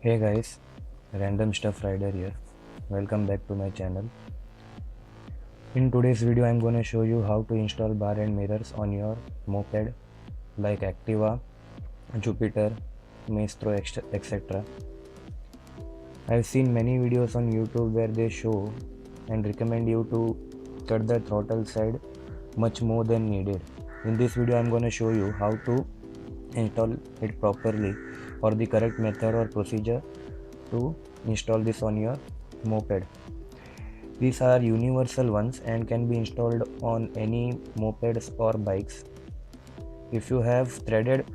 Hey guys, Random Stuff Rider here. Welcome back to my channel. In today's video, I'm gonna show you how to install bar and mirrors on your moped like Activa, Jupiter, Maestro, etc. I've seen many videos on YouTube where they show and recommend you to cut the throttle side much more than needed. In this video, I'm gonna show you how to install it properly or the correct method or procedure to install this on your moped. These are universal ones and can be installed on any mopeds or bikes. If you have threaded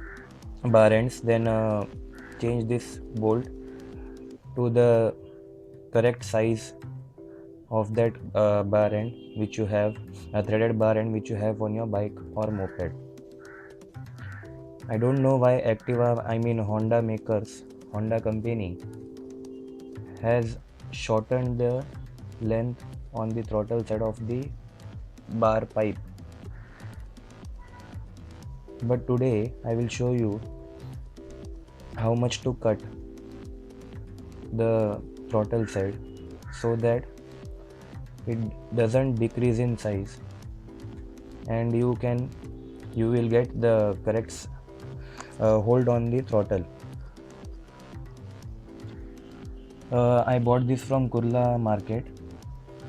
bar ends, then change this bolt to the correct size of that bar end which you have, a threaded bar end which you have on your bike or moped. I don't know why Honda company has shortened the length on the throttle side of the bar pipe. But today I will show you how much to cut the throttle side so that it doesn't decrease in size and you will get the correct hold on the throttle. I bought this from Kurla market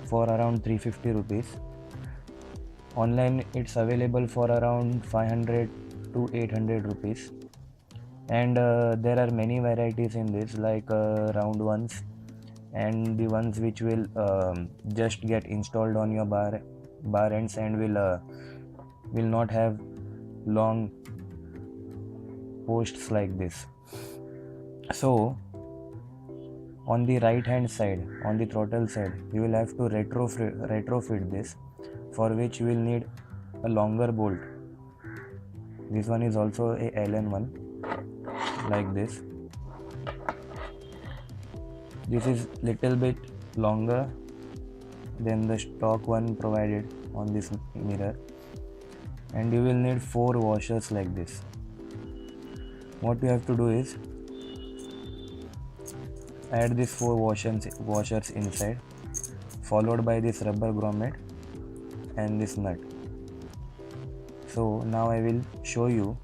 for around 350 rupees. Online it's available for around 500 to 800 rupees, and there are many varieties in this, like round ones and the ones which will just get installed on your bar ends and will not have long posts like this. So on the right hand side, on the throttle side, you will have to retrofit this, for which you will need a longer bolt. This one is also a Allen one, like this. This is little bit longer than the stock one provided on this mirror, and you will need 4 washers like this. What you have to do is add these 4 washers inside, followed by this rubber grommet and this nut. So now I will show you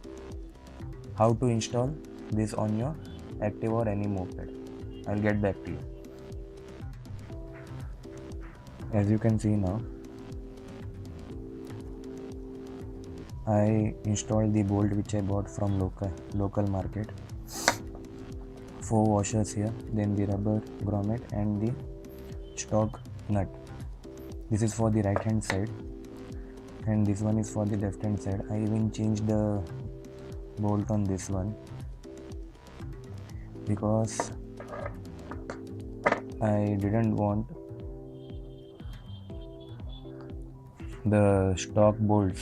how to install this on your Activa or any moped. I'll get back to you. As you can see now, I installed the bolt which I bought from local market. 4 washers here, then the rubber grommet and the stock nut. This is for the right hand side and this one is for the left hand side. I even changed the bolt on this one because I didn't want the stock bolts.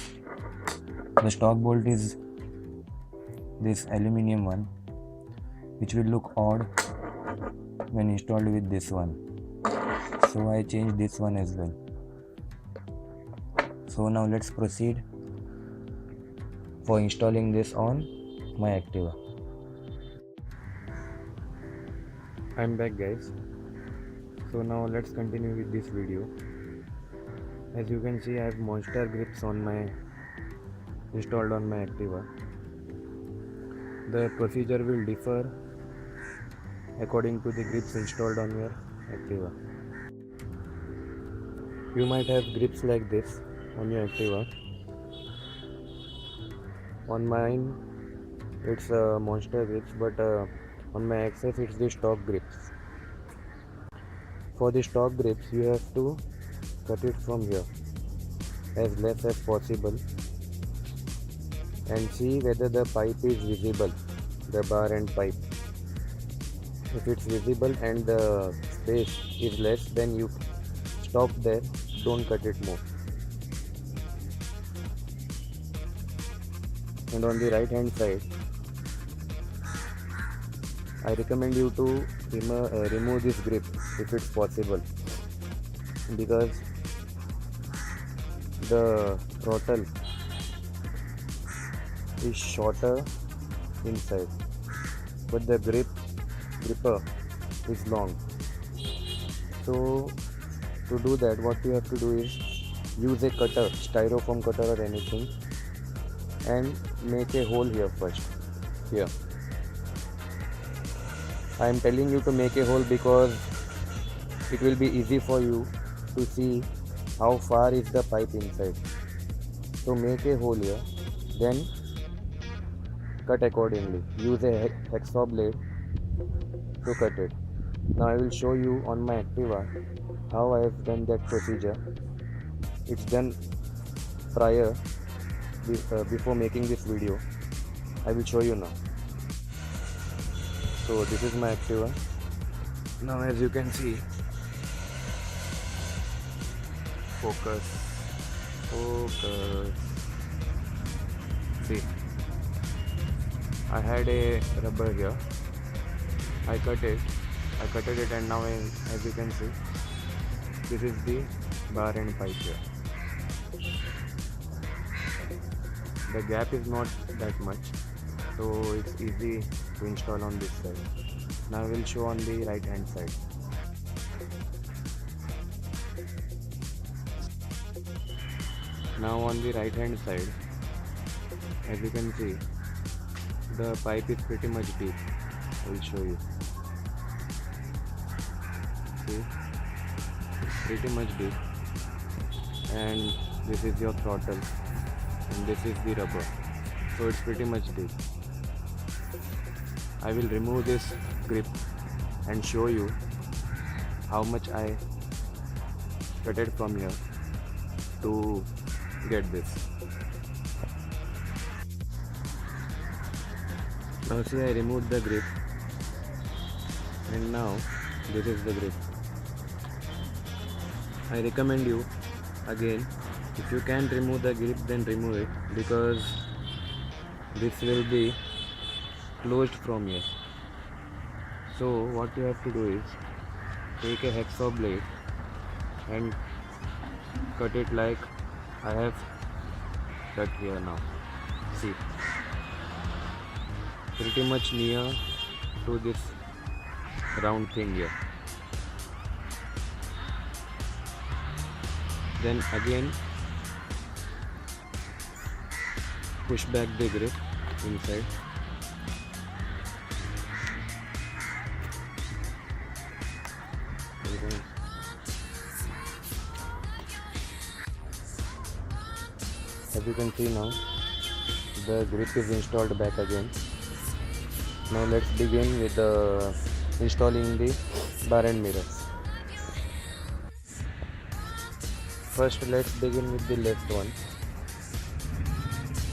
The stock bolt is this aluminium one, which will look odd when installed with this one. So I changed this one as well. So now let's proceed for installing this on my Activa. I'm back, guys. So now let's continue with this video. As you can see, I have monster grips installed on my Activa. The procedure will differ according to the grips installed on your Activa. You might have grips like this on your Activa. On mine it's monster grips, but on my Access it's the stock grips. For the stock grips you have to cut it from here as less as possible and see whether the pipe is visible, the bar end pipe. If it's visible and the space is less, then you stop there, don't cut it more. And on the right hand side, I recommend you to remove this grip if it's possible, because the throttle is shorter inside, but the grip gripper is long. So to do that, what you have to do is use a cutter, styrofoam cutter or anything, and make a hole here first. Here I am telling you to make a hole because it will be easy for you to see how far is the pipe inside. So make a hole here, then cut accordingly. Use a hacksaw blade to cut it. Now I will show you on my Activa how I have done that procedure. It's done prior before making this video. I will show you now. So this is my Activa. Now as you can see, focus. See, I had a rubber here. I cut it, and now as you can see, this is the bar and pipe here. The gap is not that much, so it's easy to install on this side. Now I will show on the right hand side. Now on the right hand side, as you can see, the pipe is pretty much deep. I will show you. See, it's pretty much deep, and this is your throttle, and this is the rubber, so it's pretty much deep. I will remove this grip and show you how much I cut it from here to get this. Now see, I removed the grip, and now this is the grip. I recommend you, again, if you can't remove the grip, then remove it, because this will be closed from here. So what you have to do is take a hacksaw blade and cut it like I have cut here now. See, pretty much near to this round thing here. Then again push back the grip inside. As you can see now, the grip is installed back again. Now let's begin with installing the bar and mirrors. First let's begin with the left one.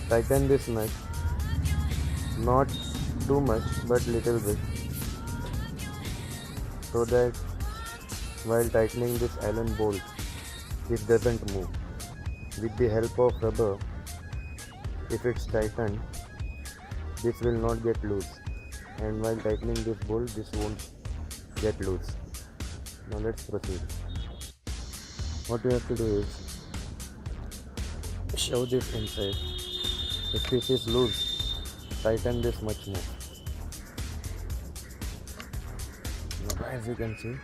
Tighten this nut, not too much but little bit, so that while tightening this Allen bolt, it doesn't move. With the help of rubber, if it's tightened, this will not get loose, and while tightening this bolt, this won't get loose. Now let's proceed. What you have to do is shove this inside. If this is loose, tighten this much more. Now, as you can see,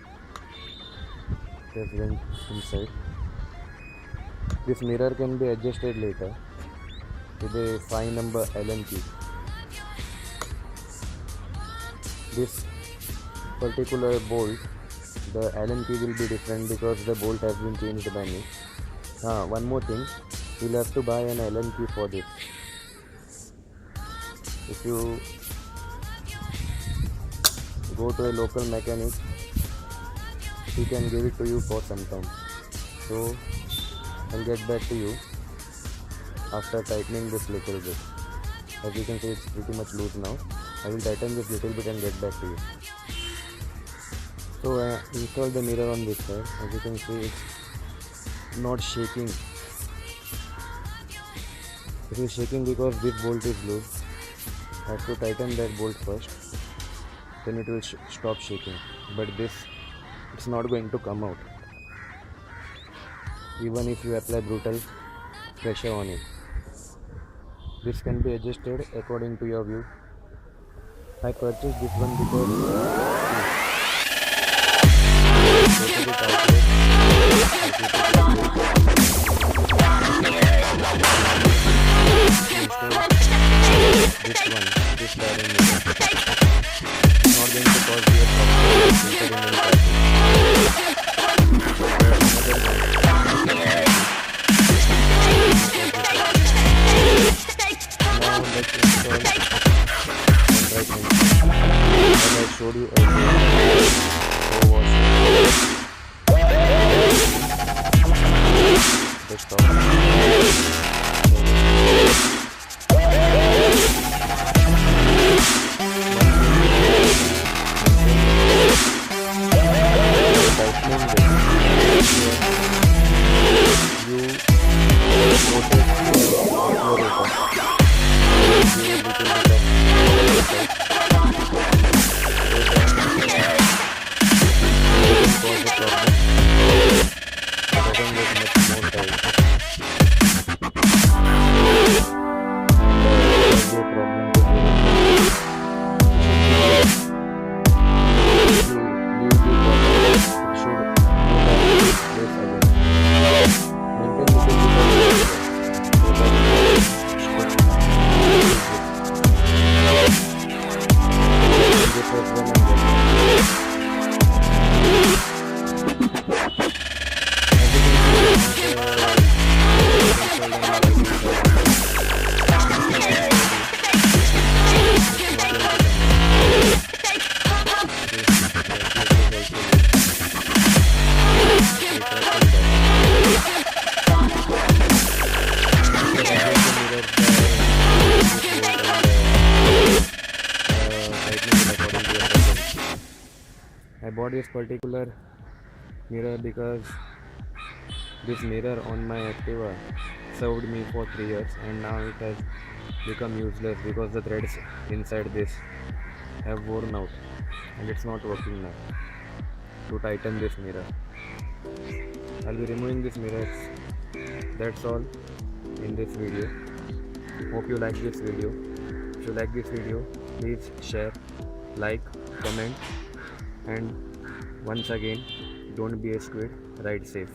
it went inside. This mirror can be adjusted later with a 5 number Allen key. This particular bolt, the Allen key will be different because the bolt has been changed by me. One more thing, you'll have to buy an Allen key for this. If you go to a local mechanic, he can give it to you for some time. So I'll get back to you after tightening this little bit. As you can see, it's pretty much loose now. I will tighten this little bit and get back to you. So I installed the mirror on this side. As you can see, it's not shaking. It is shaking because this bolt is loose. I have to tighten that bolt first, then it will stop shaking. But this, it's not going to come out, even if you apply brutal pressure on it. This can be adjusted according to your view. I purchased this one because it outlet. I keep it like this. Install this one, this bearing mirror. Not going to cause your software filtering and crashing. Another one. Now let's install Android menu. As I showed you earlier, so was desktop. I bought this particular mirror because this mirror on my Activa served me for 3 years, and now it has become useless because the threads inside this have worn out and it's not working now. To tighten this mirror, I'll be removing this mirror. That's all in this video. Hope you like this video. If you like this video, please share, like, comment, and once again, don't be a squid, ride safe.